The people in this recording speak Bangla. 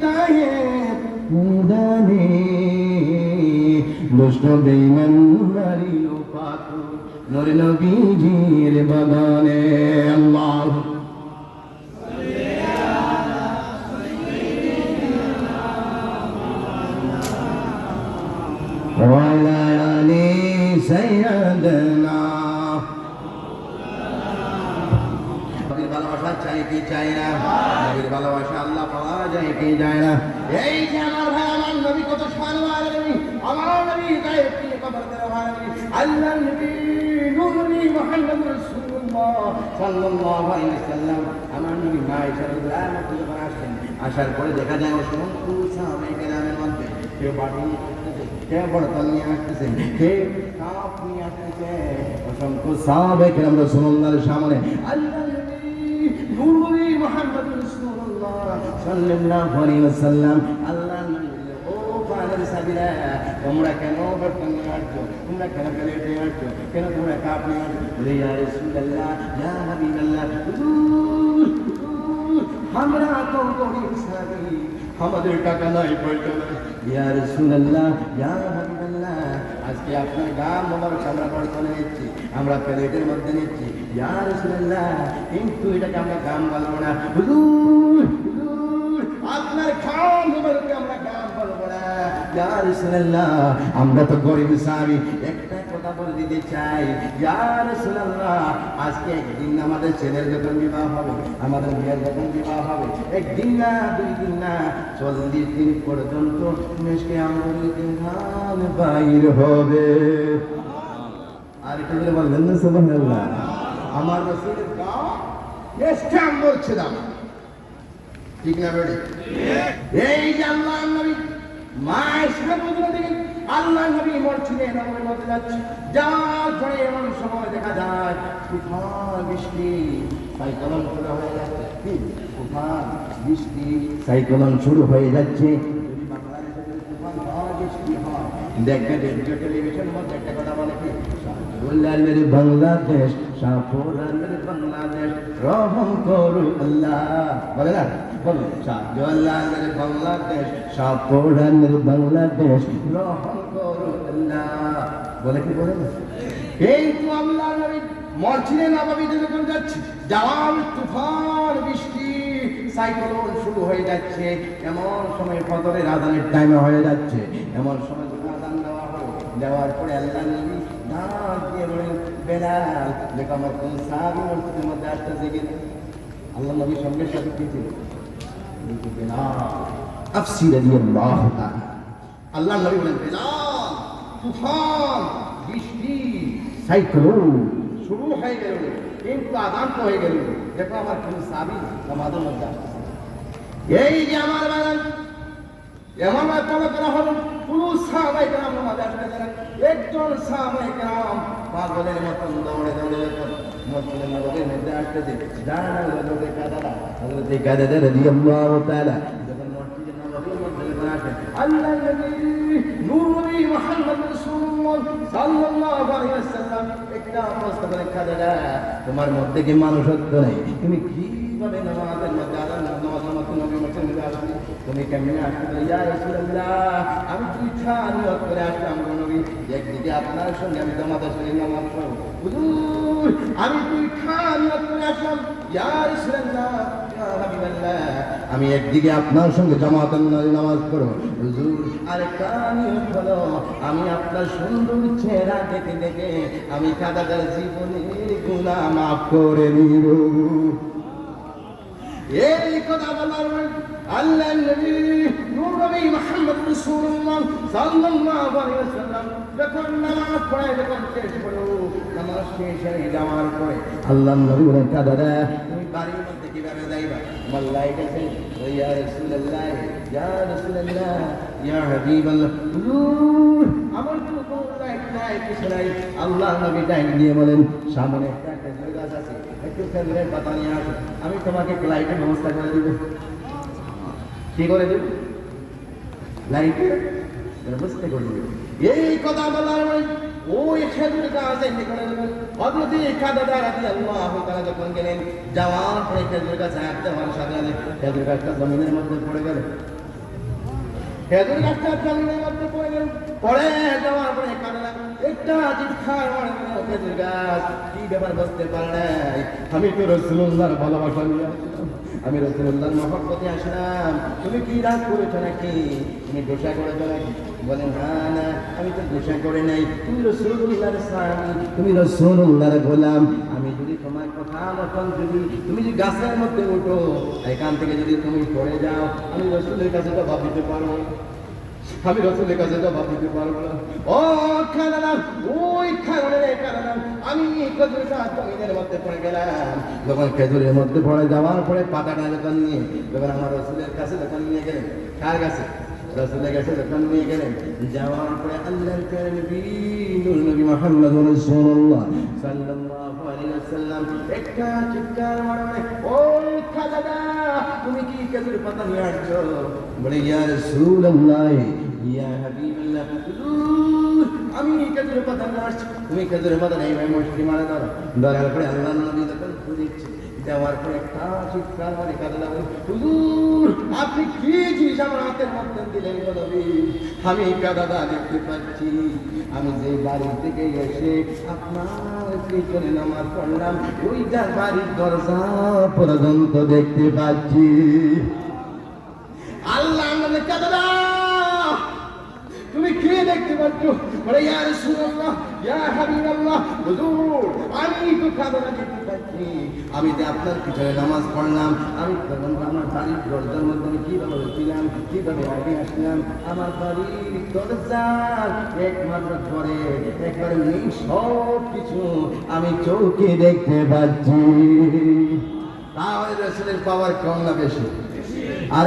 তায়ে উদানে দুষ্ট বেঈমান মারিল পাথর নূর নবীজির বাগানে আল্লাহ وعلى آل سيدنا নবীর ভালোবাসা চাই কি চাই না নবীর ভালোবাসা আল্লাহ পাওয়া যায় কি যায় না এই যে আমার ভাই আমার নবী কত সম্মান নবী আমার নবী গায়েব কি খবর দেওয়া হয় আল্লাহর নবী নূর নবী মুহাম্মদ রাসূলুল্লাহ সাল্লাল্লাহু আলাইহি ওয়াসাল্লাম আমার নবী আয়েশা রাদিয়াল্লাহু আনহা আসেন আসার পরে দেখা যায় অসংখ্য সাহাবায়ে কেরামের মধ্যে কেউ বাড়ি কে বড়তল নিয়ে আসতেছে কে কাপ নিয়ে আসতেছে অসংখ্য সাহাবায়ে কেরাম রাসূলুল্লাহর সামনে আল্লাহর নবী নূর নবী মুহাম্মদ রাসূলুল্লাহ সাল্লাল্লাহু আলাইহি ওয়াসাল্লাম আল্লাহর নবী ও পাগল সাবিরা তোমরা কেন বর্তন নিয়ে আসছো তোমরা কেন প্লেট নিয়ে আসছো কেন তোমরা কাপ নিয়ে আসছো বলে ইয়া রাসূলুল্লাহ ইয়া হাবিবাল্লাহ আমরা তো গরিব সাহাবী আমাদের টাকা নাই পয়সা নাই ইয়া রাসূলুল্লাহ ইয়া হাবিবাল্লাহ আজকে আপনার গাম মোবারক আমরা বর্তনে নিচ্ছি আমরা প্লেটের মধ্যে নিচ্ছি ইয়া রাসূলুল্লাহ কিন্তু এটাকে আমরা গাম বলবো না হুজুর আপনার খাম মোবারককে আমরা গাম বলবো না ইয়া রাসূলুল্লাহ আমরা তো গরিব সাহাবী একটা কথা বলে দিতে চাই ইয়া রাসূলুল্লাহ আজকে একদিন আমাদের ছেলের যখন বিবাহ হবে আমাদের মেয়ের যখন বিবাহ হবে একদিন না দুই দিন না 40 দিন পর্যন্ত মেশকে আমলের ধান বাইর হবে আর একটু করে বলবেন না সুবহানাল্লাহ আমার রাসূলের গাও মেশকে আমল ছিলাম ঠিক না বেড়ে এই যে আল্লাহর নবী মা আয়েশা বলেন আল্লাহর নবী মরছিলেন আমার মধ্যে যাচ্ছে যাওয়ার পরে এমন সময় দেখা যায় তুফান বৃষ্টি সাইক্লোন শুরু হয়ে যাচ্ছে তুফান বৃষ্টি সাইক্লোন শুরু হয়ে যাচ্ছে যদি বাংলাদেশে তুফান হয় বৃষ্টি হয় দেখবে রেডিও টেলিভিশন মধ্যে একটা কথা বলে কি বললেন বাংলাদেশ সাফরান বাংলাদেশ রহম করু আল্লাহ বলে না বলুন শাহজালালের বাংলাদেশ সাফরানের বাংলাদেশ রহম করু আল্লাহ বলে কি বলে না কিন্তু আল্লাহর নবী মরছিলেন নববীতে যখন যাচ্ছে যাওয়ার তুফান বৃষ্টি সাইক্লোন শুরু হয়ে যাচ্ছে এমন সময় ফজরের আযানের টাইমে হয়ে যাচ্ছে এমন সময় আযান দেওয়া হলো দেওয়ার পরে আল্লাহর নবী ডাক দিয়ে বলেন বেলাল দেখো আমার কোন সাহাবী মসজিদের মধ্যে আসতেছে কিনা আল্লাহর নবী সঙ্গে সাথে কি ছিল বেলাল আফসি রাদিয়াল্লাহু তাআলা আল্লাহর নবী বলেন বেলাল তুফান বৃষ্টি সাইক্লোন শুরু হয়ে গেল কিন্তু আযান তো হয়ে গেল দেখো আমার কোন সাহাবী নামাজের মধ্যে আসতেছে এই যে আমার বাগান এমন ফলো করা হলো পুরুষ সাহাবায়ে কেরাম নামাজে আসতেছেন একজন সাহাবায়ে কেরাম পাগলের মতন দৌড়ে দৌড়ে মসজিদের নববীর মধ্যে আসতেছে জানা হযরত কাদাদা হযরত কাদাদা রাদিয়াল্লাহু তাআলা যখন মসজিদের নববীর মধ্যে আসেন আল্লাহর নবী নূর নবী মুহাম্মদ রাসূলুল্লাহ সাল্লাল্লাহু আলাইহি ওয়াসাল্লাম একটা প্রশ্ন করে কাদাদা তোমার মধ্যে কি মানুষত্ব নেই তুমি কিভাবে নামাজের মধ্যে নামাজের মধ্যে নবী মসজিদে আসলে তুমি কেমনে আসলে ইয়া রাসূলুল্লাহ আমি তো ইচ্ছা নিয়ত করে আসলাম নবী একদিকে আপনার সঙ্গে আমি তোমাদের সঙ্গে নামাজ পড়ব হুজুর আমি তো ইচ্ছা নিয়ত করে আসলাম ইয়া রাসূলুল্লাহ ইয়া হাবিবাল্লাহ আমি একদিকে আপনার সঙ্গে জামাতের নামাজ পড়ব হুজুর আরেকটা নিয়ত হলো আমি আপনার সুন্দর চেহারা দেখে দেখে আমি কাদাদার জীবনের গুনাহ মাফ করে নিব এই কথা বলার আল্লাহর নবী নূর নবী মুহাম্মদ রাসূলুল্লাহ সাল্লাল্লাহু আলাইহি ওয়াসাল্লাম যখন নামাজ পড়ে যখন শেষ হলো নামাজ শেষ হয়ে যাওয়ার পরে আল্লাহর নবী বলেন কাদাদা তুমি বাড়ির মধ্যে কিভাবে যাইবা আমার লাইট আছে ইয়া রাসূলুল্লাহ ইয়া রাসূলুল্লাহ ইয়া হাবিবাল্লাহ আমার কোনো লাইট নাই কিছু নাই আল্লাহর নবী ডাইন দিয়ে বলেন সামনে একটা খেজুর গাছ আছে একটু খেজুরের পাতা নিয়ে আসো আমি তোমাকে লাইটের ব্যবস্থা করে দেব কি করে দেব লাইটের ব্যবস্থা করে দেব এই কথা বলার পরে ওই খেজুর গাছ এনে করে দেবেন হযরত কাদাদা রাদিয়াল্লাহু তাআলা যখন গেলেন যাওয়ার পরে খেজুর গাছ হাঁটতে হওয়ার সাথে সাথে খেজুর গাছটা জমিনের মধ্যে পড়ে গেল খেজুর গাছটা জমিনের মধ্যে পড়ে গেল, পড়ে যাওয়ার পরে কান্না একটা চিৎকার মারে খেজুর গাছ, কি ব্যাপার বুঝতে পারে নাই, আমি তো রাসূলুল্লাহর ভালোবাসা নিয়ে আসলাম, আমি রাসূলুল্লাহর মহব্বতে আসলাম, তুমি কি রাগ করেছো নাকি, তুমি দোষা করেছো নাকি? বলেন না না, আমি তো দোষা করে নাই, তুমি রাসূলুল্লাহর সাহাবী, তুমি রাসূলুল্লাহর গোলাম, আমি যদি তোমার কথা মতন যদি তুমি যদি গাছের মধ্যে ওঠো, এখান থেকে যদি তুমি পড়ে যাও, আমি রাসূলের কাছে তো ভাব দিতে পারবো না, আমি রাসূলের কাছে তো ভাব দিতে পারবো না। ও খানালাম, ওই খানালের কারণে আমি খেজুরের গাছ জমিনের মধ্যে পড়ে গেলাম, যখন খেজুরের মধ্যে পড়ে যাওয়ার পরে পাতাটা যখন নিয়ে যখন আমার রাসূলের কাছে যখন নিয়ে গেলেন, কার কাছে? রাসূলের কাছে যখন নিয়ে গেলেন, যাওয়ার পরে আল্লাহর নবী নূর নবী মুহাম্মদ রাসূলুল্লাহ সাল্লাল্লাহু আলাইহি ওয়াসাল্লাম একটা চিৎকার মারে, ওই খালাদা তুমি কি খেজুর পাতা নিয়ে আসছো? বলে ইয়া রাসূলুল্লাহ ইয়া হাবিবাল্লাহ, হুজুর আমি খেজুর পাতা নিয়ে আসছি, তুমি খেজুর পাতা নেই ভাই মুশকি মারা ধরো, ধরার পরে আল্লাহর নবী যখন দেখছে, দেওয়ার পরে একটা চিৎকার মারে কাঁদলাম, হুজুর আপনি কি জিনিস আমার হাতের মধ্যে দিলেন গো নবী? আমি কাদাদা দেখতে পাচ্ছি, আমি যে বাড়ি থেকে এসে আপনার পিছনে নামাজ পড়লাম, ওইটা বাড়ির দরজা পর্যন্ত দেখতে পাচ্ছি। আল্লাহ বলে কাদাদা তুমি কি দেখতে পাচ্ছ? বলে ইয়া রাসূলুল্লাহ ইয়া হাবিবাল্লাহ, হুজুর আমি তো কাদাদা দেখতে পাচ্ছি, আমি যে আপনার পিছনে নামাজ পড়লাম, আমি তখন আমার বাড়ির দরজার মধ্যে আমি কিভাবে ছিলাম, কিভাবে আগে আসলাম, আমার বাড়ির দরজার একমাত্র পরে একবারে নেই, সব কিছু আমি চোখে দেখতে পাচ্ছি। তাহলে রাসূলের পাওয়ার কম না বেশি? আর